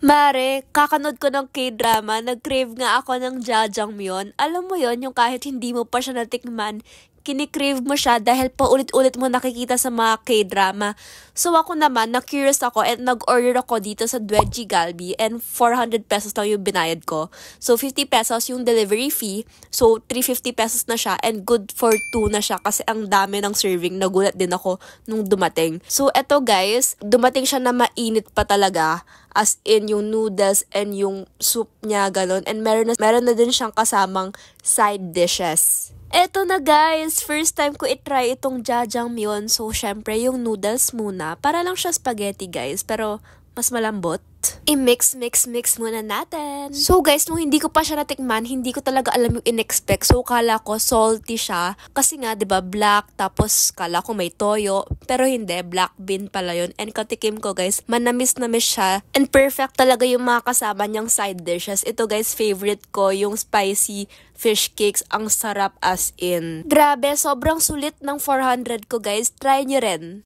Mare, kakanood ko ng K-drama, nag-crave nga ako ng jajangmyeon. Alam mo yon, yung kahit hindi mo pa siya natikman, kinikrave mo siya dahil paulit-ulit mo nakikita sa mga K-drama. So ako naman, na-curious ako at nag-order ako dito sa Dwedgie Galbi and 400 pesos lang yung binayad ko. So 50 pesos yung delivery fee, so 350 pesos na siya and good for 2 na siya kasi ang dami ng serving. Nagulat din ako nung dumating. So eto guys, dumating siya na mainit pa talaga. As in, yung noodles and yung soup niya, galon. And meron na din siyang kasamang side dishes. Eto na guys, first time ko itry itong jajangmyeon. So, syempre, yung noodles muna. Para lang siya spaghetti guys, pero mas malambot. I-mix muna natin. So guys, nung hindi ko pa siya natikman, hindi ko talaga alam yung in-expect. So kala ko salty siya. Kasi nga, 'di ba, black, tapos kala ko may toyo. Pero hindi, black bean pala yun. And katikim ko guys, manamis-namis siya. And perfect talaga yung mga kasama niyang side dishes. Ito guys, favorite ko, yung spicy fish cakes. Ang sarap as in. Grabe, sobrang sulit ng 400 ko guys. Try nyo rin.